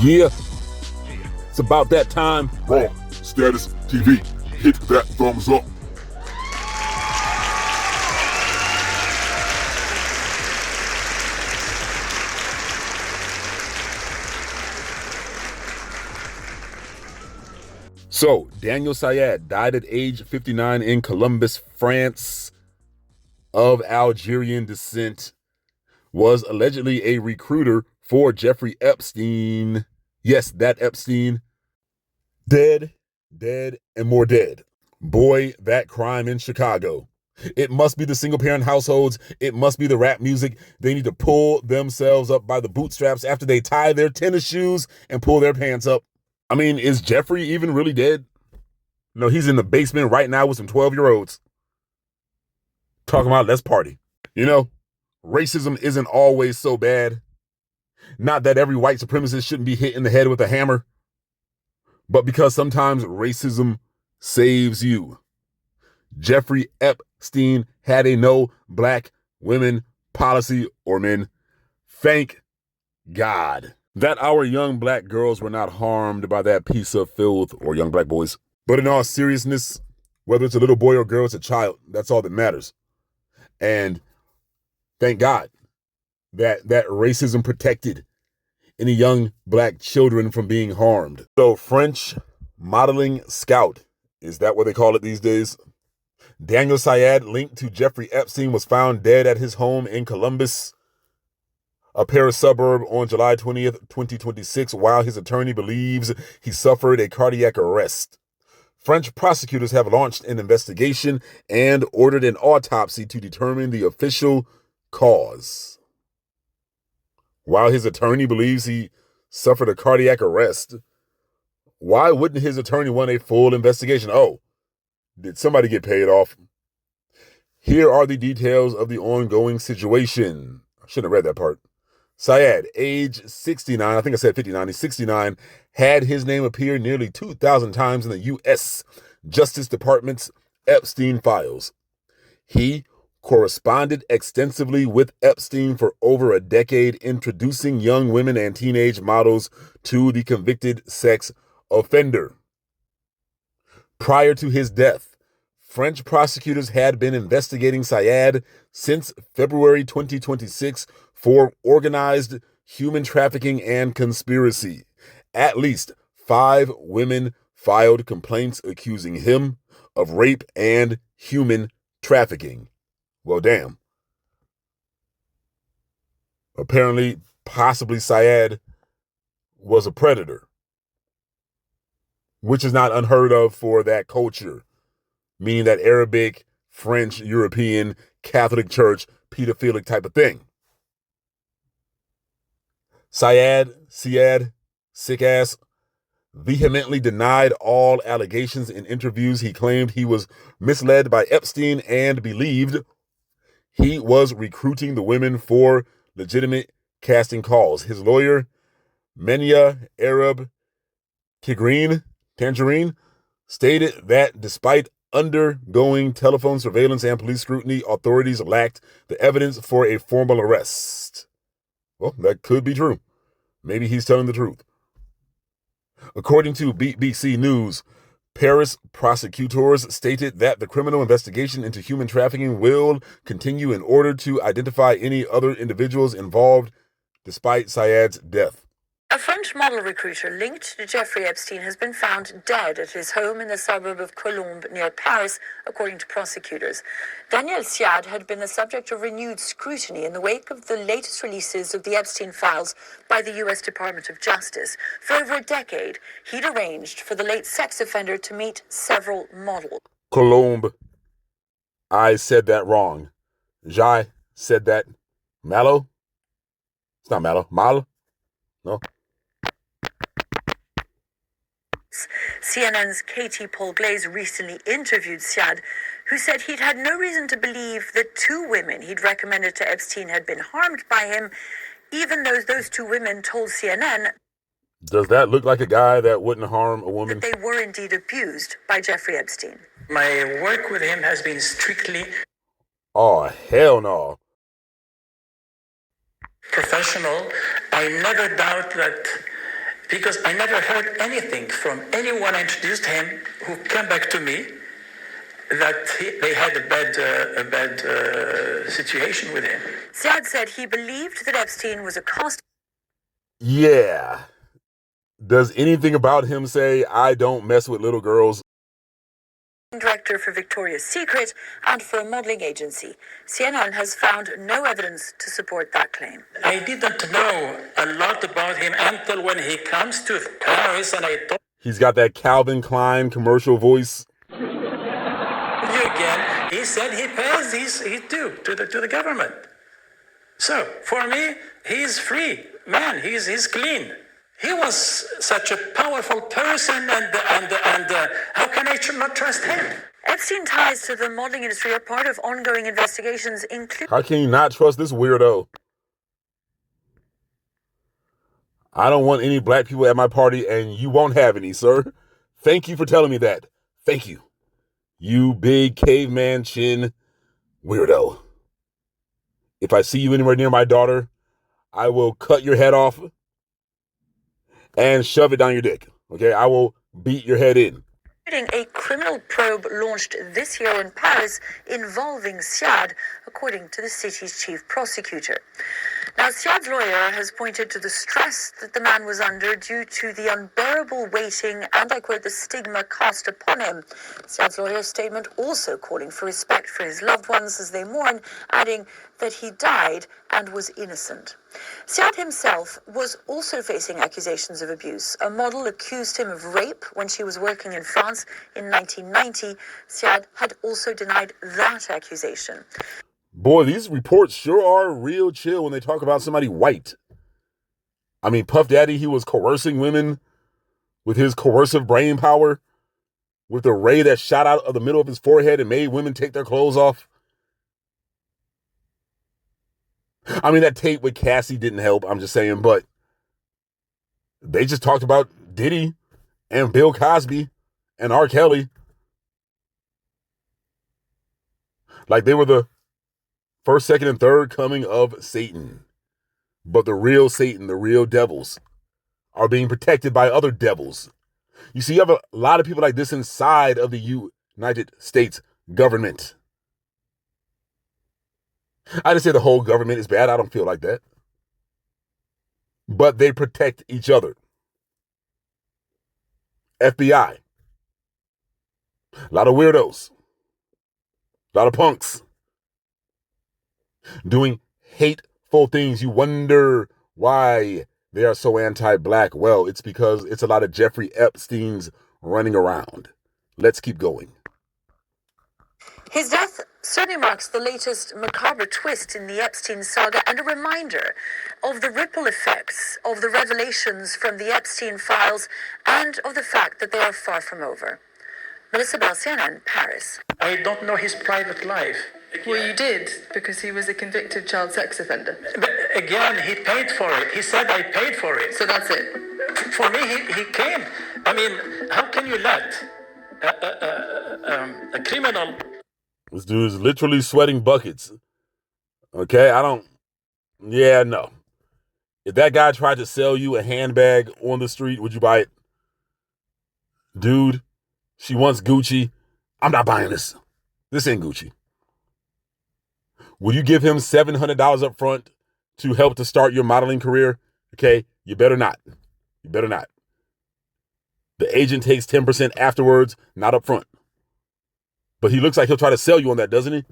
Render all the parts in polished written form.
Yeah, it's about that time. Raw Status TV. Hit that thumbs up. So, Daniel Syed died at age 59 in Columbus, France, of Algerian descent, was allegedly a recruiter for Jeffrey Epstein. Yes, that Epstein. Dead, and more dead. Boy, that crime in Chicago. It must be the single-parent households. It must be the rap music. They need to pull themselves up by the bootstraps after they tie their tennis shoes and pull their pants up. I mean, is Jeffrey even really dead? No, he's in the basement right now with some 12-year-olds. Talking about let's party. You know, racism isn't always so bad. Not that every white supremacist shouldn't be hit in the head with a hammer, but because sometimes racism saves you. Jeffrey Epstein had a no black women policy, or men. Thank God that our young black girls were not harmed by that piece of filth, or young black boys. But in all seriousness, whether it's a little boy or girl, it's a child. That's all that matters. And thank God that racism protected any young black children from being harmed. So French modeling scout, is that what they call it these days? Daniel Syed, linked to Jeffrey Epstein, was found dead at his home in Columbus, a Paris suburb, on July 20th, 2026, while his attorney believes he suffered a cardiac arrest. French prosecutors have launched an investigation and ordered an autopsy to determine the official cause. While his attorney believes he suffered a cardiac arrest, why wouldn't his attorney want a full investigation? Oh, did somebody get paid off? Here are the details of the ongoing situation. I shouldn't have read that part. Syed, age 69, I think I said 59, he's 69, had his name appear nearly 2,000 times in the U.S. Justice Department's Epstein files. He corresponded extensively with Epstein for over a decade, introducing young women and teenage models to the convicted sex offender. Prior to his death, French prosecutors had been investigating Syed since February 2026 for organized human trafficking and conspiracy. At least 5 women filed complaints accusing him of rape and human trafficking. Well, damn. Apparently, possibly Syed was a predator, which is not unheard of for that culture, meaning that Arabic, French, European, Catholic Church, pedophilic type of thing. Syed, sick ass, vehemently denied all allegations in interviews. He claimed he was misled by Epstein and believed he was recruiting the women for legitimate casting calls. His lawyer, Menia Arab Tangerine, stated that despite undergoing telephone surveillance and police scrutiny, authorities lacked the evidence for a formal arrest. Well, that could be true. Maybe he's telling the truth. According to BBC News, Paris prosecutors stated that the criminal investigation into human trafficking will continue in order to identify any other individuals involved despite Syed's death. A French model recruiter linked to Jeffrey Epstein has been found dead at his home in the suburb of Colombes near Paris, according to prosecutors. Daniel Syed had been the subject of renewed scrutiny in the wake of the latest releases of the Epstein files by the U.S. Department of Justice. For over a decade, he'd arranged for the late sex offender to meet several models. Colombes. I said that wrong. Jai said that. Mallow? It's not Mallow. Mal? No. CNN's Katie Paul Glaze recently interviewed Syed, who said he'd had no reason to believe that 2 women he'd recommended to Epstein had been harmed by him, even though those 2 women told CNN. Does that look like a guy that wouldn't harm a woman? That they were indeed abused by Jeffrey Epstein. My work with him has been strictly... Oh, hell no. ...professional. I never doubt that because I never heard anything from anyone I introduced him who came back to me that they had a bad situation with him. Ziad said he believed that Epstein was a cost. Yeah. Does anything about him say, I don't mess with little girls? Director for Victoria's Secret and for a modeling agency. CNN has found no evidence to support that claim. I didn't know a lot about him until when he comes to Paris and I told He's got that Calvin Klein commercial voice. you again, he said he pays his due to the government. So for me, he's free. Man, he's clean. He was such a powerful person, and how can I not trust him? Epstein ties to the modeling industry are part of ongoing investigations, including. How can you not trust this weirdo? I don't want any black people at my party, and you won't have any, sir. Thank you for telling me that. Thank you. You big caveman chin weirdo. If I see you anywhere near my daughter, I will cut your head off and shove it down your dick. Okay? I will beat your head in. A criminal probe launched this year in Paris involving Ziad, according to the city's chief prosecutor. Now, Ziad's lawyer has pointed to the stress that the man was under due to the unbearable waiting and, I quote, the stigma cast upon him. Ziad's lawyer's statement also calling for respect for his loved ones as they mourn, adding that he died and was innocent. Ziad himself was also facing accusations of abuse. A model accused him of rape when she was working in France in 1990. Ziad had also denied that accusation. Boy, these reports sure are real chill when they talk about somebody white. I mean, Puff Daddy, he was coercing women with his coercive brain power, with the ray that shot out of the middle of his forehead and made women take their clothes off. I mean, that tape with Cassie didn't help, I'm just saying, but they just talked about Diddy and Bill Cosby and R. Kelly like they were the first, second, and third coming of Satan. But the real Satan, the real devils, are being protected by other devils. You see, you have a lot of people like this inside of the United States government. I didn't say the whole government is bad. I don't feel like that. But they protect each other. FBI. A lot of weirdos. A lot of punks. Doing hateful things. You wonder why they are so anti-black. Well, it's because it's a lot of Jeffrey Epsteins running around. Let's keep going. His death certainly marks the latest macabre twist in the Epstein saga and a reminder of the ripple effects of the revelations from the Epstein files and of the fact that they are far from over. Melissa Bell, CNN, Paris. I don't know his private life. Well, you did, because he was a convicted child sex offender. But again, he paid for it. He said I paid for it. So that's it. For me, he came. I mean, how can you let a criminal... This dude is literally sweating buckets. Okay, no. If that guy tried to sell you a handbag on the street, would you buy it? Dude, she wants Gucci. I'm not buying this. This ain't Gucci. Will you give him $700 up front to help to start your modeling career? Okay, you better not. You better not. The agent takes 10% afterwards, not up front. But he looks like he'll try to sell you on that, doesn't he?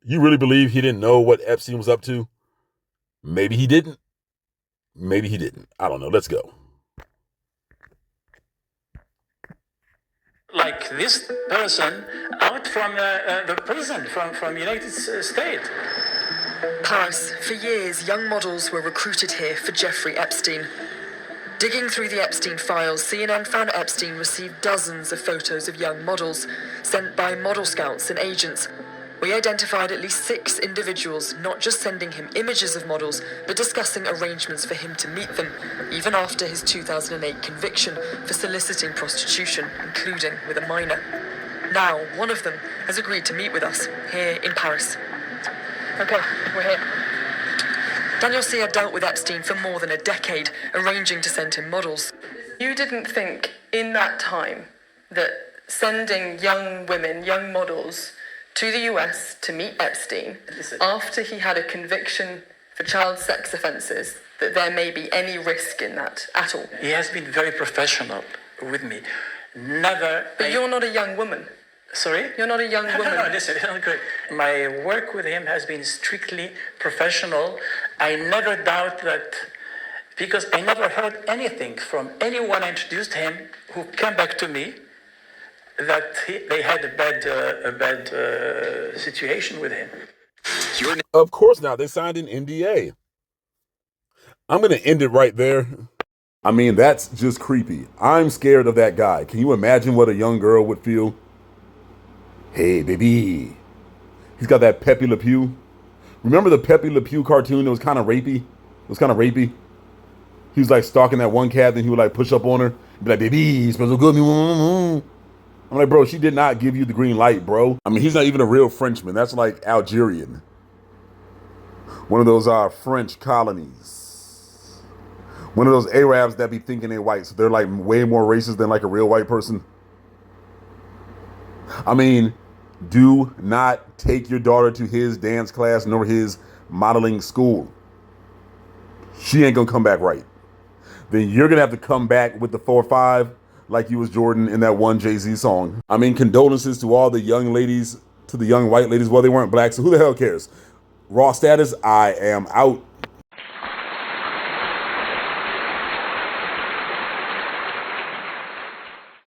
You really believe he didn't know what Epstein was up to? Maybe he didn't. Maybe he didn't. I don't know. Let's go. Like this person out from the prison, from United States. Paris. For years, young models were recruited here for Jeffrey Epstein. Digging through the Epstein files, CNN found Epstein received dozens of photos of young models sent by model scouts and agents. We identified at least 6 individuals, not just sending him images of models, but discussing arrangements for him to meet them, even after his 2008 conviction for soliciting prostitution, including with a minor. Now, one of them has agreed to meet with us here in Paris. Okay, we're here. Daniel Syed dealt with Epstein for more than a decade, arranging to send him models. You didn't think in that time that sending young women, young models, to the US to meet Epstein after he had a conviction for child sex offences, that there may be any risk in that at all? He has been very professional with me. Never. But you're not a young woman. Sorry? You're not a young woman. No, listen, it's not correct. My work with him has been strictly professional. I never doubt that, because I never heard anything from anyone I introduced him who came back to me that they had a bad situation with him. Of course not. They signed an NDA. I'm going to end it right there. I mean, that's just creepy. I'm scared of that guy. Can you imagine what a young girl would feel? Hey, baby. He's got that Pepe Le Pew. Remember the Pepe Le Pew cartoon that was kind of rapey? He was like stalking that one cat, then he would like push up on her. Be like, baby, you smell so good. I'm like, bro, she did not give you the green light, bro. I mean, he's not even a real Frenchman. That's like Algerian. One of those French colonies. One of those Arabs that be thinking they're white, so they're like way more racist than like a real white person. I mean, do not take your daughter to his dance class nor his modeling school. She ain't gonna come back right. Then you're gonna have to come back with the 4-5 like you was Jordan in that one Jay-Z song. I mean, condolences to all the young ladies, to the young white ladies. Well, they weren't black, so who the hell cares? Raw status, I am out.